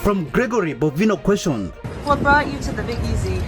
From Gregory, Bovino questioned. What brought you to the Big Easy?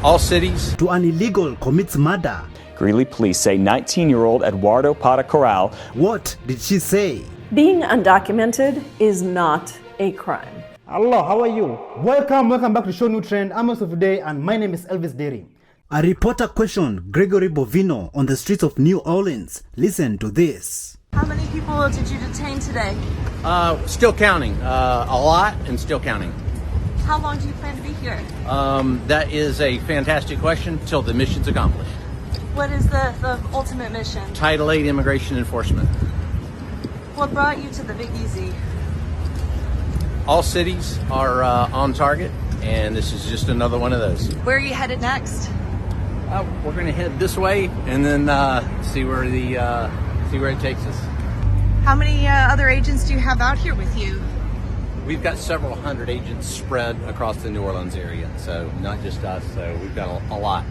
All cities. To an illegal commits murder. Greeley police say 19-year-old Eduardo Patacorral. What did she say? Being undocumented is not a crime. Hello, how are you? Welcome back to ShowNewTrend. I'm also today, and my name is Elvis Derry. A reporter questioned Gregory Bovino on the streets of New Orleans. Listen to this. How many people did you detain today? Still counting. A lot and still counting. How long do you plan to be here? That is a fantastic question till the mission's accomplished. What is the ultimate mission? Title 8 immigration enforcement. What brought you to the Big Easy? All cities are on target, and this is just another one of those. Where are you headed next? We're going to head this way and then see where it takes us. How many other agents do you have out here with you? We've got several hundred agents spread across the New Orleans area, so not just us. So we've got a lot.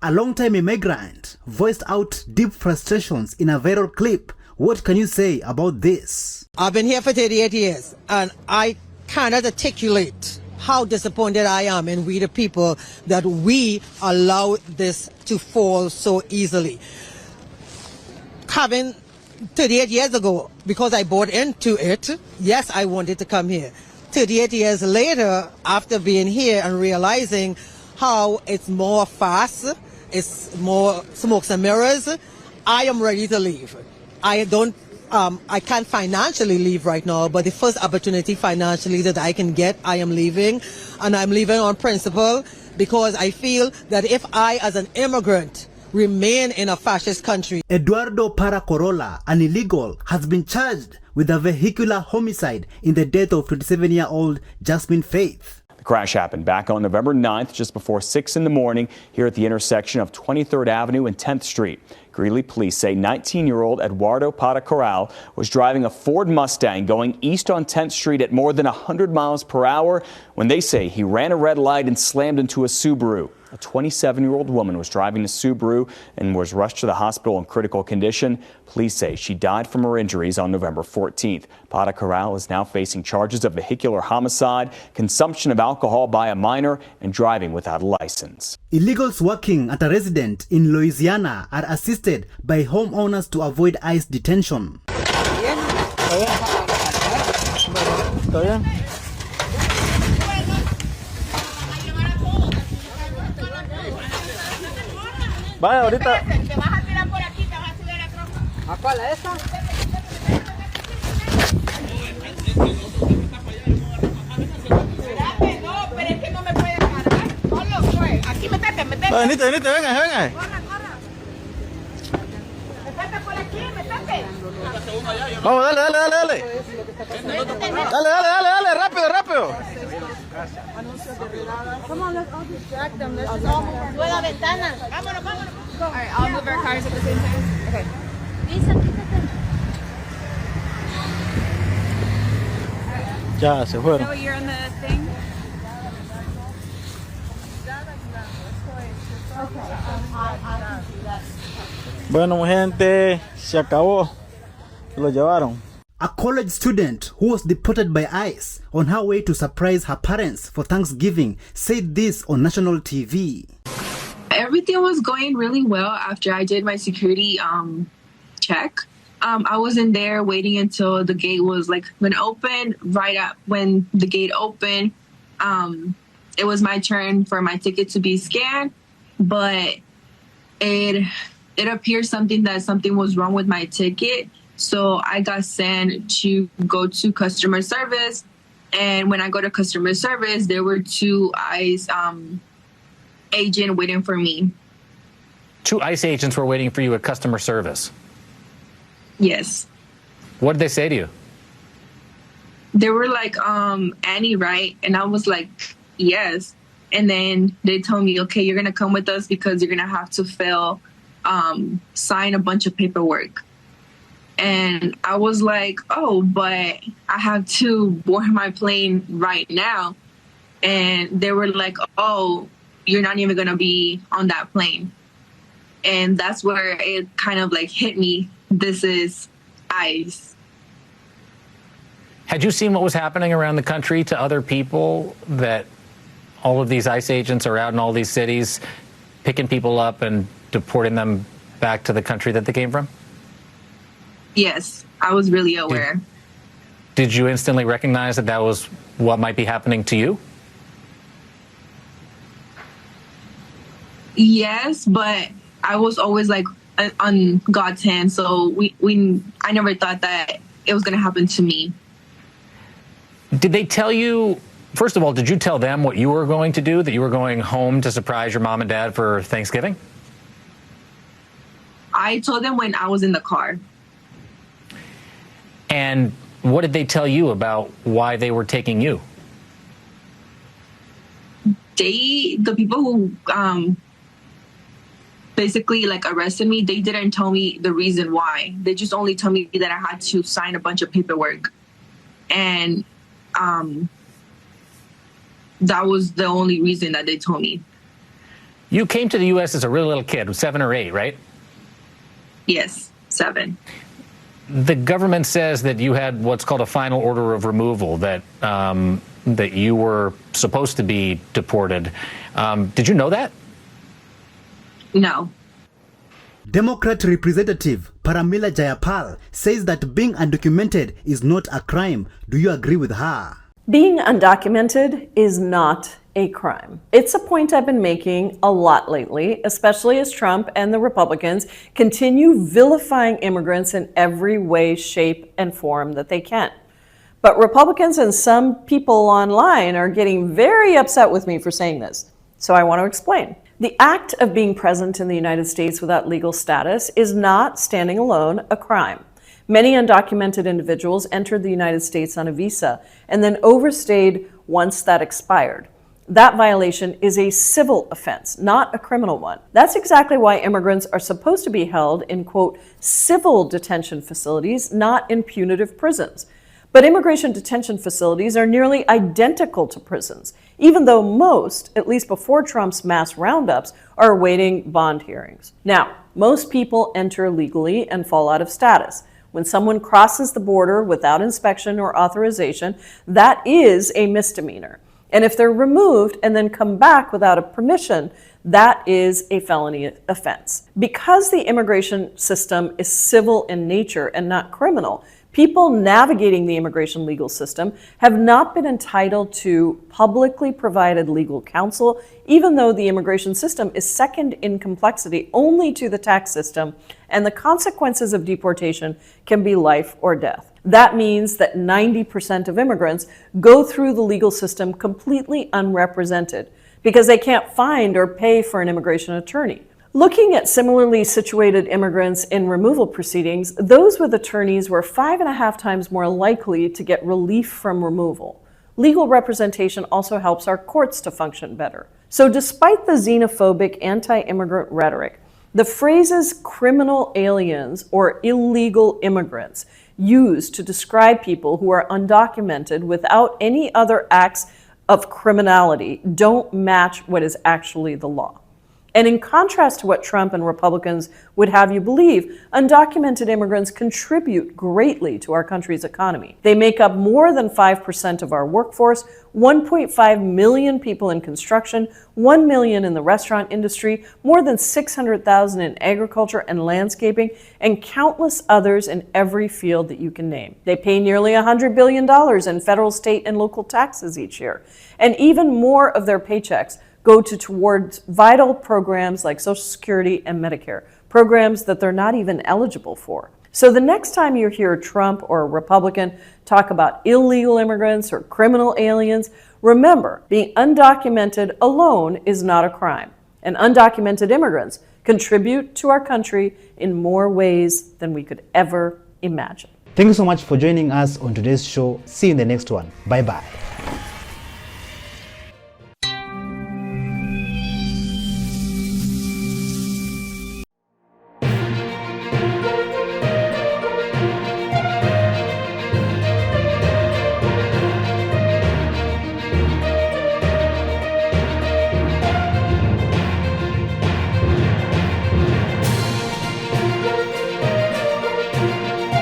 A long-time immigrant voiced out deep frustrations in a viral clip. What can you say about this? I've been here for 38 years, and I cannot articulate how disappointed I am in we the people that we allow this to fall so easily. Having 38 years ago, because I bought into it, yes, I wanted to come here. 38 years later, after being here and realizing how it's more fast, it's more smokes and mirrors, I am ready to leave. I can't financially leave right now, but the first opportunity financially that I can get, I am leaving. And I'm leaving on principle because I feel that if I, as an immigrant, remain in a fascist country. Eduardo Patacorral, an illegal, has been charged with a vehicular homicide in the death of 27-year-old Jasmine Faith. The crash happened back on November 9th, just before 6 in the morning, here at the intersection of 23rd Avenue and 10th Street. Greeley police say 19-year-old Eduardo Patacorral was driving a Ford Mustang going east on 10th Street at more than 100 miles per hour when they say he ran a red light and slammed into a Subaru. A 27-year-old woman was driving the Subaru and was rushed to the hospital in critical condition. Police say she died from her injuries on November 14th. Patacorral is now facing charges of vehicular homicide, consumption of alcohol by a minor, and driving without a license. Illegals working at a residence in Louisiana are assisted by homeowners to avoid ICE detention. Vaya, ahorita. Te vas a tirar por aquí, te vas a subir a la troca. ¿A cuál es esta? Espérate, no, pero es que no me puedes cargar. Solo fue. Aquí metete. Venite, venga. Corra. Metete por aquí, metete. Vamos, dale. Dale, rápido. Come on, let's all distract them. Let's just all move la ventana. Vámonos. All right, I'll move our cars at the same time. Okay. Ya, se fueron. So you're on the thing? Bueno, gente, se acabó. Lo llevaron. A college student who was deported by ICE on her way to surprise her parents for Thanksgiving said this on national TV. Everything was going really well after I did my security check. I was in there waiting until the gate was going to open. Right up when the gate opened, it was my turn for my ticket to be scanned, but it appeared something was wrong with my ticket. So I got sent to go to customer service. And when I go to customer service, there were two ICE agents waiting for me. Two ICE agents were waiting for you at customer service? Yes. What did they say to you? They were like, Annie, right? And I was like, yes. And then they told me, okay, you're going to come with us because you're going to have to sign a bunch of paperwork. And I was like, oh, but I have to board my plane right now. And they were like, oh, you're not even going to be on that plane. And that's where it kind of hit me. This is ICE. Had you seen what was happening around the country to other people, that all of these ICE agents are out in all these cities picking people up and deporting them back to the country that they came from? Yes, I was really aware. Did you instantly recognize that that was what might be happening to you? Yes, but I was always like on God's hand, so I never thought that it was going to happen to me. Did they tell you, first of all, did you tell them what you were going to do, that you were going home to surprise your mom and dad for Thanksgiving? I told them when I was in the car. And what did they tell you about why they were taking you? The people who basically like arrested me, they didn't tell me the reason why. They just only told me that I had to sign a bunch of paperwork. And that was the only reason that they told me. You came to the U.S. as a really little kid, 7 or 8, right? Yes, 7. The government says that you had what's called a final order of removal, that that you were supposed to be deported. Did you know that? No. Democrat Representative Paramila Jayapal says that being undocumented is not a crime. Do you agree with her? Being undocumented is not a crime. It's a point I've been making a lot lately, especially as Trump and the Republicans continue vilifying immigrants in every way, shape, and form that they can. But Republicans and some people online are getting very upset with me for saying this, so I want to explain. The act of being present in the United States without legal status is not, standing alone, a crime. Many undocumented individuals entered the United States on a visa and then overstayed once that expired. That violation is a civil offense, not a criminal one. That's exactly why immigrants are supposed to be held in, quote, civil detention facilities, not in punitive prisons. But immigration detention facilities are nearly identical to prisons, even though most, at least before Trump's mass roundups, are awaiting bond hearings. Now, most people enter legally and fall out of status. When someone crosses the border without inspection or authorization, that is a misdemeanor. And if they're removed and then come back without a permission, that is a felony offense. Because the immigration system is civil in nature and not criminal, people navigating the immigration legal system have not been entitled to publicly provided legal counsel, even though the immigration system is second in complexity only to the tax system, and the consequences of deportation can be life or death. That means that 90% of immigrants go through the legal system completely unrepresented because they can't find or pay for an immigration attorney. Looking at similarly situated immigrants in removal proceedings, those with attorneys were 5.5 times more likely to get relief from removal. Legal representation also helps our courts to function better. So despite the xenophobic anti-immigrant rhetoric, the phrases criminal aliens or illegal immigrants used to describe people who are undocumented without any other acts of criminality don't match what is actually the law. And in contrast to what Trump and Republicans would have you believe, undocumented immigrants contribute greatly to our country's economy. They make up more than 5% of our workforce, 1.5 million people in construction, 1 million in the restaurant industry, more than 600,000 in agriculture and landscaping, and countless others in every field that you can name. They pay nearly $100 billion in federal, state, and local taxes each year. And even more of their paychecks go towards vital programs like Social Security and Medicare, programs that they're not even eligible for. So the next time you hear Trump or a Republican talk about illegal immigrants or criminal aliens, remember, being undocumented alone is not a crime. And undocumented immigrants contribute to our country in more ways than we could ever imagine. Thank you so much for joining us on today's show. See you in the next one. Bye-bye.